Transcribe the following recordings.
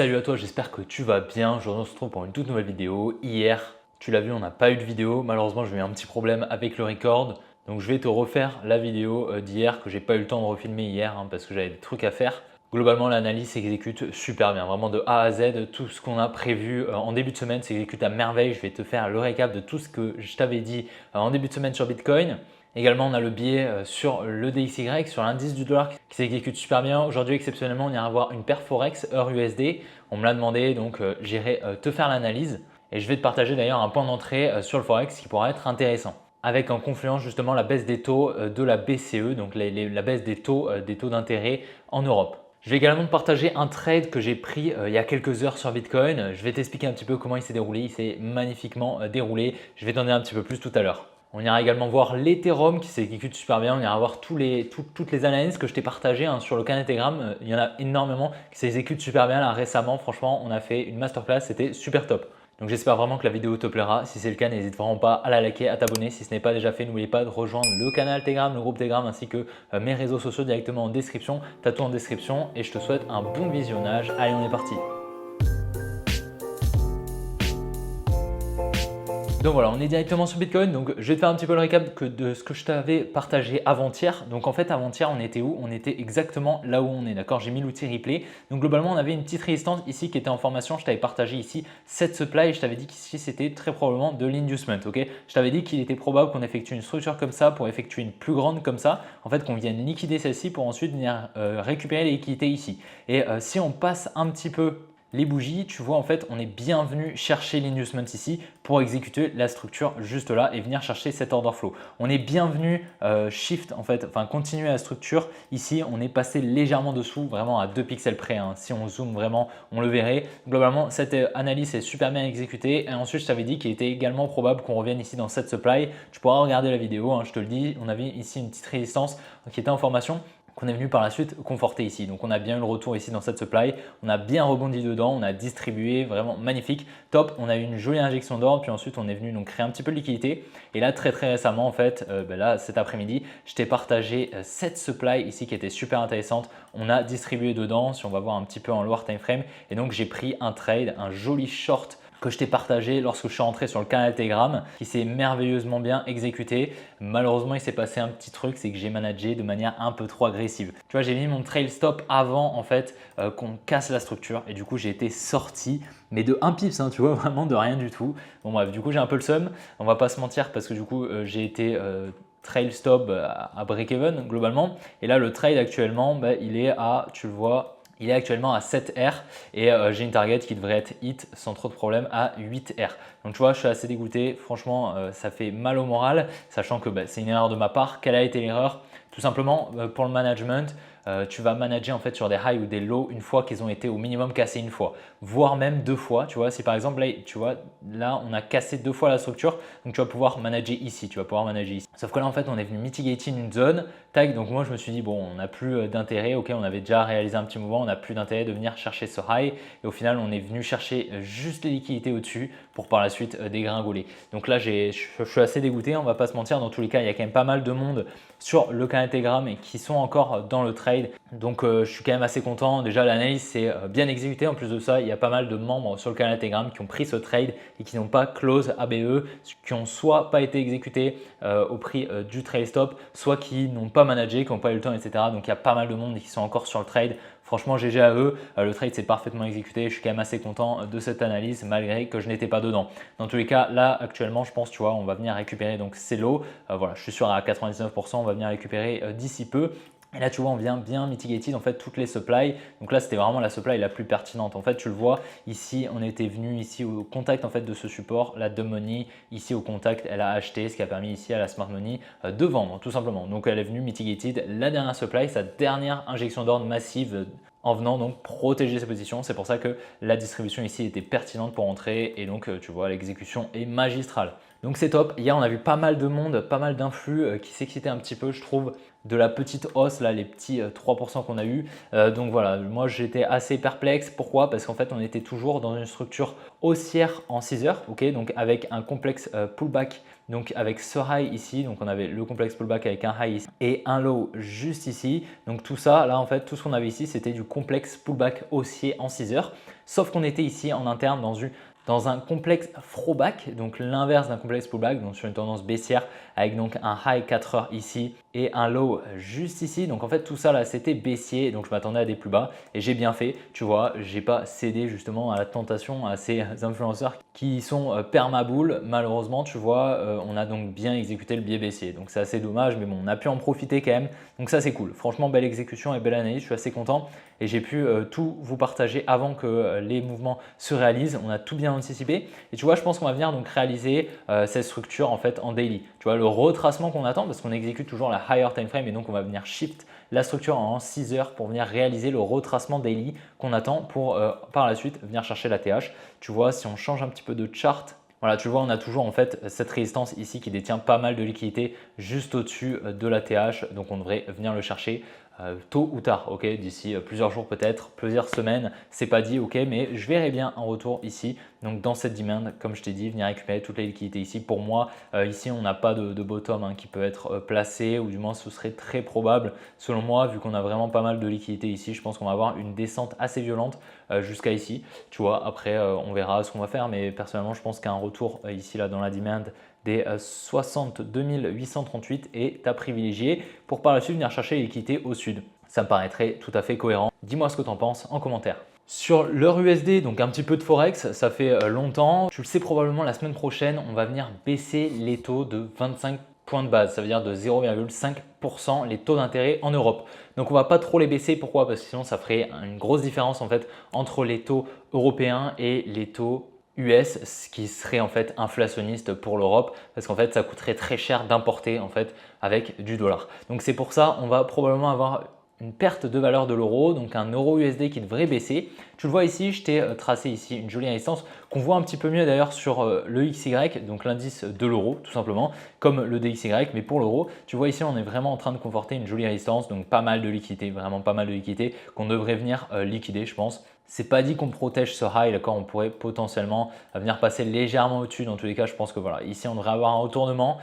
Salut à toi, j'espère que tu vas bien. Aujourd'hui on se retrouve pour une toute nouvelle vidéo. Hier, tu l'as vu, on n'a pas eu de vidéo. Malheureusement, j'ai eu un petit problème avec le record. Donc je vais te refaire la vidéo d'hier que j'ai pas eu le temps de refilmer hier parce que j'avais des trucs à faire. Globalement, l'analyse s'exécute super bien, vraiment de A à Z. Tout ce qu'on a prévu en début de semaine s'exécute à merveille. Je vais te faire le récap de tout ce que je t'avais dit en début de semaine sur Bitcoin. Également, on a le biais sur le DXY, sur l'indice du dollar qui s'exécute super bien. Aujourd'hui, exceptionnellement, on ira voir une paire Forex heure USD. On me l'a demandé, donc j'irai te faire l'analyse. Et je vais te partager d'ailleurs un point d'entrée sur le Forex qui pourra être intéressant. Avec en confluence justement la baisse des taux de la BCE, donc la baisse des taux d'intérêt en Europe. Je vais également te partager un trade que j'ai pris il y a quelques heures sur Bitcoin. Je vais t'expliquer un petit peu comment il s'est déroulé. Il s'est magnifiquement déroulé. Je vais t'en dire un petit peu plus tout à l'heure. On ira également voir l'Ethereum qui s'exécute super bien. On ira voir toutes les analyses que je t'ai partagées sur le canal Telegram. Il y en a énormément qui s'exécutent super bien là récemment. Franchement, on a fait une masterclass, c'était super top. Donc j'espère vraiment que la vidéo te plaira. Si c'est le cas, n'hésite vraiment pas à la liker, à t'abonner. Si ce n'est pas déjà fait, n'oubliez pas de rejoindre le canal Telegram, le groupe Telegram ainsi que mes réseaux sociaux directement en description. Tu as tout en description et je te souhaite un bon visionnage. Allez, on est parti. Donc voilà, on est directement sur Bitcoin. Donc je vais te faire un petit peu le récap de ce que je t'avais partagé avant-hier. Donc en fait, avant-hier, on était où? On était exactement là où on est. D'accord? J'ai mis l'outil replay. Donc globalement, on avait une petite résistance ici qui était en formation. Je t'avais partagé ici cette supply et je t'avais dit qu'ici, c'était très probablement de l'inducement. Ok? Je t'avais dit qu'il était probable qu'on effectue une structure comme ça pour effectuer une plus grande comme ça. En fait, qu'on vienne liquider celle-ci pour ensuite venir récupérer les liquidités ici. Et si on passe un petit peu les bougies, tu vois en fait on est bien venu chercher l'inducement ici pour exécuter la structure juste là et venir chercher cet order flow. On est bienvenu shift en fait, enfin continuer la structure. Ici on est passé légèrement dessous, vraiment à 2 pixels près. Si on zoome vraiment, on le verrait. Globalement cette analyse est super bien exécutée et ensuite je t'avais dit qu'il était également probable qu'on revienne ici dans cette supply. Tu pourras regarder la vidéo, je te le dis, on avait ici une petite résistance qui était en formation, qu'on est venu par la suite conforter ici. Donc on a bien eu le retour ici dans cette supply, on a bien rebondi dedans, on a distribué, vraiment magnifique, top. On a eu une jolie injection d'ordre, puis ensuite on est venu donc créer un petit peu de liquidité. Et là très récemment en fait, là cet après-midi, je t'ai partagé cette supply ici qui était super intéressante. On a distribué dedans, si on va voir un petit peu en lower time frame, et donc j'ai pris un trade, un joli short que je t'ai partagé lorsque je suis rentré sur le canal Telegram qui s'est merveilleusement bien exécuté. Malheureusement, il s'est passé un petit truc, c'est que j'ai managé de manière un peu trop agressive. Tu vois, j'ai mis mon trail stop avant en fait qu'on casse la structure et du coup, j'ai été sorti mais de 1 pips, tu vois, vraiment de rien du tout. Bon bref, du coup, j'ai un peu le seum. On va pas se mentir parce que du coup, j'ai été trail stop à break-even globalement. Et là, le trade actuellement, il est à, tu le vois, il est actuellement à 7R et j'ai une target qui devrait être hit sans trop de problème à 8R. Donc tu vois, je suis assez dégoûté. Franchement, ça fait mal au moral, sachant que c'est une erreur de ma part. Quelle a été l'erreur? Tout simplement, pour le management, tu vas manager en fait sur des highs ou des lows une fois qu'ils ont été au minimum cassés une fois, voire même 2 fois. Tu vois, si par exemple là, tu vois, là on a cassé 2 fois la structure, donc tu vas pouvoir manager ici, tu vas pouvoir manager ici. Sauf que là en fait on est venu mitigating une zone, tac, donc moi je me suis dit bon, on n'a plus d'intérêt, ok, on avait déjà réalisé un petit mouvement, on n'a plus d'intérêt de venir chercher ce high et au final on est venu chercher juste les liquidités au-dessus pour par la suite dégringoler. Donc là je suis assez dégoûté, on va pas se mentir, dans tous les cas il y a quand même pas mal de monde sur le canal Telegram et qui sont encore dans le trade. Donc je suis quand même assez content. Déjà l'analyse c'est bien exécuté. En plus de ça, il y a pas mal de membres sur le canal Telegram qui ont pris ce trade et qui n'ont pas close ABE, qui ont soit pas été exécutés au prix du trail stop, soit qui n'ont pas managé, qui n'ont pas eu le temps, etc. Donc il y a pas mal de monde qui sont encore sur le trade. Franchement, GG à eux, le trade s'est parfaitement exécuté. Je suis quand même assez content de cette analyse malgré que je n'étais pas dedans. Dans tous les cas, là actuellement, je pense, tu vois, on va venir récupérer donc ces lots. Voilà, je suis sûr à 99%, on va venir récupérer d'ici peu. Et là, tu vois, on vient bien mitigated en fait toutes les supplies. Donc là, c'était vraiment la supply la plus pertinente. En fait, tu le vois ici, on était venu ici au contact en fait de ce support, la dumb money ici au contact, elle a acheté, ce qui a permis ici à la smart money de vendre tout simplement. Donc elle est venue mitigated la dernière supply, sa dernière injection d'ordre massive en venant donc protéger ses positions. C'est pour ça que la distribution ici était pertinente pour entrer et donc tu vois l'exécution est magistrale. Donc c'est top. Hier, on a vu pas mal de monde, pas mal d'influx qui s'excitaient un petit peu, je trouve, de la petite hausse, là, les petits 3% qu'on a eu. Donc voilà, moi j'étais assez perplexe. Pourquoi? Parce qu'en fait, on était toujours dans une structure haussière en 6 heures, ok, donc avec un complexe pullback, donc avec ce high ici. Donc on avait le complexe pullback avec un high ici et un low juste ici. Donc tout ça, là, en fait, tout ce qu'on avait ici, c'était du complexe pullback haussier en 6 heures. Sauf qu'on était ici en interne dans un complexe throwback, donc l'inverse d'un complexe pullback, donc sur une tendance baissière avec donc un high 4 heures ici et un low juste ici. Donc en fait tout ça là c'était baissier, donc je m'attendais à des plus bas et j'ai bien fait, tu vois, j'ai pas cédé justement à la tentation, à ces influenceurs qui sont permabull. Malheureusement tu vois, on a donc bien exécuté le biais baissier, donc c'est assez dommage, mais bon, on a pu en profiter quand même, donc ça c'est cool. Franchement, belle exécution et belle analyse, je suis assez content et j'ai pu tout vous partager avant que les mouvements se réalisent. On a tout bien anticipé et tu vois, je pense qu'on va venir donc réaliser cette structure en fait en daily. Tu vois, le retracement qu'on attend, parce qu'on exécute toujours la higher time frame et donc on va venir shift la structure en 6 heures pour venir réaliser le retracement daily qu'on attend pour par la suite venir chercher la TH. Tu vois, si on change un petit peu de chart, voilà, tu vois, on a toujours en fait cette résistance ici qui détient pas mal de liquidité juste au-dessus de la TH. Donc on devrait venir le chercher tôt ou tard, ok, d'ici plusieurs jours peut-être, plusieurs semaines, c'est pas dit, ok, mais je verrai bien un retour ici. Donc dans cette demand, comme je t'ai dit, venir récupérer toutes les liquidités ici. Pour moi, ici on n'a pas de bottom qui peut être placé, ou du moins ce serait très probable selon moi, vu qu'on a vraiment pas mal de liquidités ici. Je pense qu'on va avoir une descente assez violente jusqu'à ici. Tu vois, après on verra ce qu'on va faire, mais personnellement je pense qu'un retour ici là dans la demand des 62 838 est à privilégier pour par la suite venir chercher les liquidités au sud. Ça me paraîtrait tout à fait cohérent. Dis-moi ce que tu en penses en commentaire. Sur l'heure USD, donc un petit peu de Forex, ça fait longtemps. Tu le sais probablement, la semaine prochaine, on va venir baisser les taux de 25 points de base. Ça veut dire de 0,5% les taux d'intérêt en Europe. Donc on va pas trop les baisser. Pourquoi? Parce que sinon ça ferait une grosse différence en fait entre les taux européens et les taux US, ce qui serait en fait inflationniste pour l'Europe, parce qu'en fait ça coûterait très cher d'importer en fait avec du dollar. Donc c'est pour ça on va probablement avoir une perte de valeur de l'euro, donc un euro USD qui devrait baisser. Tu le vois ici, je t'ai tracé ici une jolie résistance qu'on voit un petit peu mieux d'ailleurs sur le XY, donc l'indice de l'euro tout simplement, comme le DXY, mais pour l'euro, tu vois ici on est vraiment en train de conforter une jolie résistance, donc pas mal de liquidité, vraiment pas mal de liquidité qu'on devrait venir liquider je pense. C'est pas dit qu'on protège ce high, d'accord, on pourrait potentiellement venir passer légèrement au-dessus. Dans tous les cas, je pense que voilà, ici on devrait avoir un retournement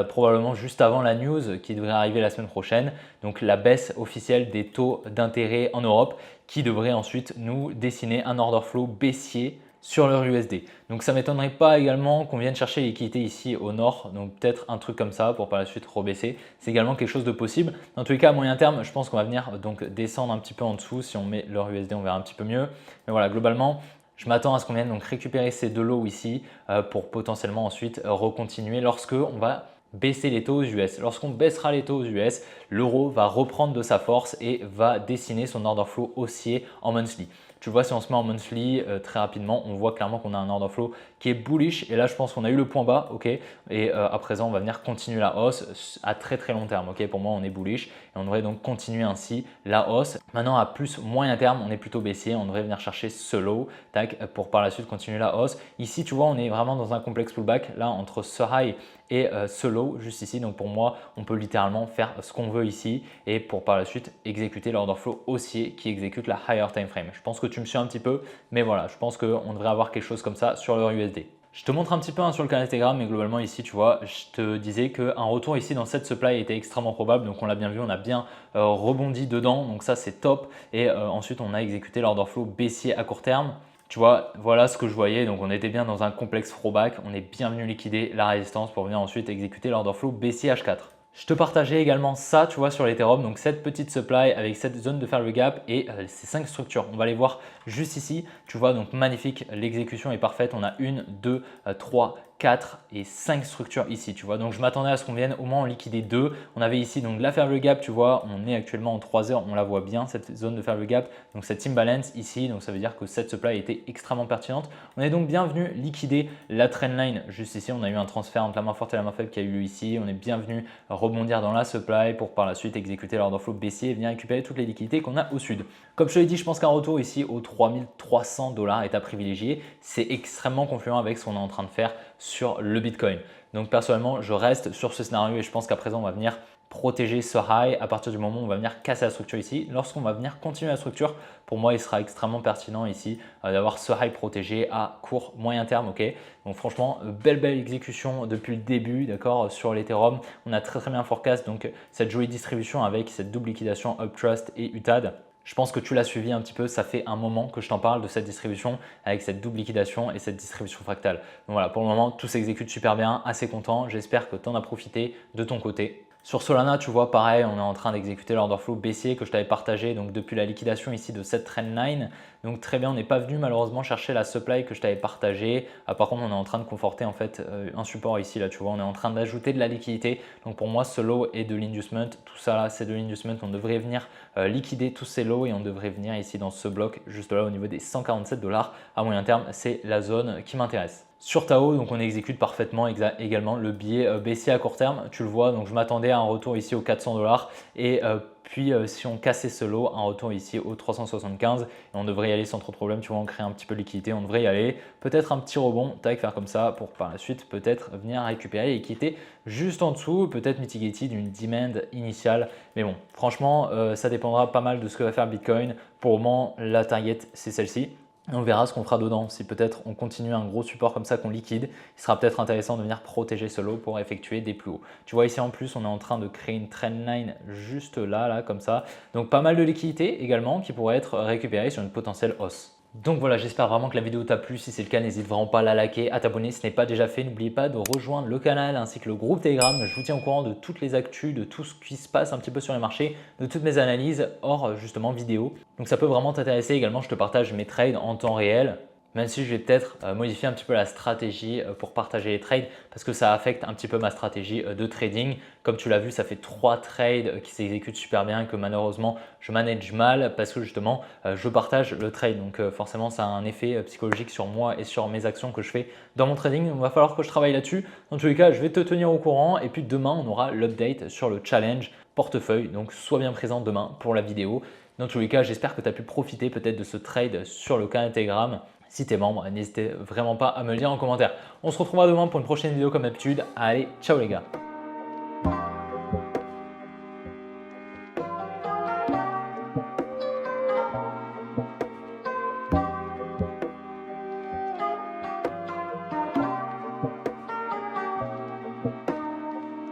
probablement juste avant la news qui devrait arriver la semaine prochaine. Donc la baisse officielle des taux d'intérêt en Europe qui devrait ensuite nous dessiner un order flow baissier sur leur USD. Donc ça ne m'étonnerait pas également qu'on vienne chercher les liquidités ici au nord, donc peut-être un truc comme ça pour par la suite rebaisser. C'est également quelque chose de possible. Dans tous les cas, à moyen terme, je pense qu'on va venir donc descendre un petit peu en dessous. Si on met leur USD, on verra un petit peu mieux. Mais voilà, globalement, je m'attends à ce qu'on vienne donc récupérer ces deux lots ici pour potentiellement ensuite recontinuer lorsque on va baisser les taux aux US. Lorsqu'on baissera les taux aux US, l'euro va reprendre de sa force et va dessiner son order flow haussier en monthly. Tu vois, si on se met en monthly très rapidement, on voit clairement qu'on a un order flow qui est bullish. Et là, je pense qu'on a eu le point bas, ok. Et à présent, on va venir continuer la hausse à très très long terme, ok. Pour moi, on est bullish et on devrait donc continuer ainsi la hausse. Maintenant, à plus moyen terme, on est plutôt baissier. On devrait venir chercher ce low, tac, pour par la suite continuer la hausse. Ici, tu vois, on est vraiment dans un complexe pullback là entre ce high et ce low juste ici. Donc pour moi, on peut littéralement faire ce qu'on veut ici et pour par la suite exécuter l'order flow haussier qui exécute la higher time frame. Je pense que tu me suis un petit peu, mais voilà, je pense qu'on devrait avoir quelque chose comme ça sur l'euro USD. Je te montre un petit peu sur le canal Telegram, mais globalement ici, tu vois, je te disais qu'un retour ici dans cette supply était extrêmement probable. Donc on l'a bien vu, on a bien rebondi dedans, donc ça c'est top. Et ensuite, on a exécuté l'order flow baissier à court terme. Tu vois, voilà ce que je voyais. Donc, on était bien dans un complexe throwback. On est bien venu liquider la résistance pour venir ensuite exécuter l'order flow baissier H4. Je te partageais également ça, tu vois, sur l'Ethereum. Donc, cette petite supply avec cette zone de fair value gap et ces 5 structures. On va les voir juste ici. Tu vois, donc magnifique. L'exécution est parfaite. On a 1, 2, 3, 4 et 5 structures ici, tu vois. Donc, je m'attendais à ce qu'on vienne au moins en liquider 2. On avait ici donc la fair value gap, tu vois. On est actuellement en 3 heures. On la voit bien, cette zone de fair value gap. Donc, cette imbalance ici. Donc, ça veut dire que cette supply était extrêmement pertinente. On est donc bienvenu liquider la trendline juste ici. On a eu un transfert entre la main forte et la main faible qui a eu lieu ici. On est bienvenu rebondir dans la supply pour par la suite exécuter l'order flow baissier et venir récupérer toutes les liquidités qu'on a au sud. Comme je te l'ai dit, je pense qu'un retour ici aux 3300 $ est à privilégier. C'est extrêmement confluent avec ce qu'on est en train de faire sur le Bitcoin. Donc personnellement, je reste sur ce scénario et je pense qu'à présent, on va venir protéger ce high à partir du moment où on va venir casser la structure ici. Lorsqu'on va venir continuer la structure, pour moi, il sera extrêmement pertinent ici d'avoir ce high protégé à court, moyen terme. Ok, donc franchement, belle exécution depuis le début, d'accord, sur l'Ethereum. On a très bien forecast, donc cette jolie distribution avec cette double liquidation Uptrust et UTAD. Je pense que tu l'as suivi un petit peu, ça fait un moment que je t'en parle de cette distribution avec cette double liquidation et cette distribution fractale. Donc voilà, pour le moment, tout s'exécute super bien, assez content. J'espère que tu en as profité de ton côté. Sur Solana, tu vois, pareil, on est en train d'exécuter l'order flow baissier que je t'avais partagé donc depuis la liquidation ici de cette trendline. Donc très bien, on n'est pas venu malheureusement chercher la supply que je t'avais partagée. Par contre, on est en train de conforter en fait un support ici, là tu vois, on est en train d'ajouter de la liquidité. Donc pour moi, ce low est de l'inducement. Tout ça là, c'est de l'inducement. On devrait venir liquider tous ces lows et on devrait venir ici dans ce bloc juste là au niveau des 147 $ à moyen terme. C'est la zone qui m'intéresse. Sur Tao, donc on exécute parfaitement également le biais baissier à court terme. Tu le vois, donc je m'attendais à un retour ici aux 400 $ et puis si on cassait ce lot, un retour ici aux 375 et on devrait y aller sans trop de problème. Tu vois, on crée un petit peu de liquidité, on devrait y aller. Peut-être un petit rebond, tac, faire comme ça pour par la suite peut-être venir récupérer et quitter juste en dessous, peut-être mitigated d'une demand initiale. Mais bon, franchement, ça dépendra pas mal de ce que va faire Bitcoin. Pour le moment, la target, c'est celle-ci. On verra ce qu'on fera dedans. Si peut-être on continue un gros support comme ça qu'on liquide, il sera peut-être intéressant de venir protéger ce lot pour effectuer des plus hauts. Tu vois ici en plus, on est en train de créer une trendline juste là comme ça. Donc pas mal de liquidités également qui pourraient être récupérées sur une potentielle hausse. Donc voilà, j'espère vraiment que la vidéo t'a plu. Si c'est le cas, n'hésite vraiment pas à la liker, à t'abonner si ce n'est pas déjà fait. N'oubliez pas de rejoindre le canal ainsi que le groupe Telegram. Je vous tiens au courant de toutes les actus, de tout ce qui se passe un petit peu sur les marchés, de toutes mes analyses hors justement vidéo. Donc ça peut vraiment t'intéresser également. Je te partage mes trades en temps réel. Même si je vais peut-être modifier un petit peu la stratégie pour partager les trades parce que ça affecte un petit peu ma stratégie de trading. Comme tu l'as vu, ça fait 3 trades qui s'exécutent super bien et que malheureusement je manage mal parce que justement je partage le trade. Donc forcément ça a un effet psychologique sur moi et sur mes actions que je fais dans mon trading. Donc il va falloir que je travaille là-dessus. Dans tous les cas, je vais te tenir au courant et puis demain on aura l'update sur le challenge portefeuille. Donc sois bien présent demain pour la vidéo. Dans tous les cas, j'espère que tu as pu profiter peut-être de ce trade sur le canal Telegram. Si tu es membre, n'hésitez vraiment pas à me le dire en commentaire. On se retrouvera demain pour une prochaine vidéo comme d'habitude. Allez, ciao les gars!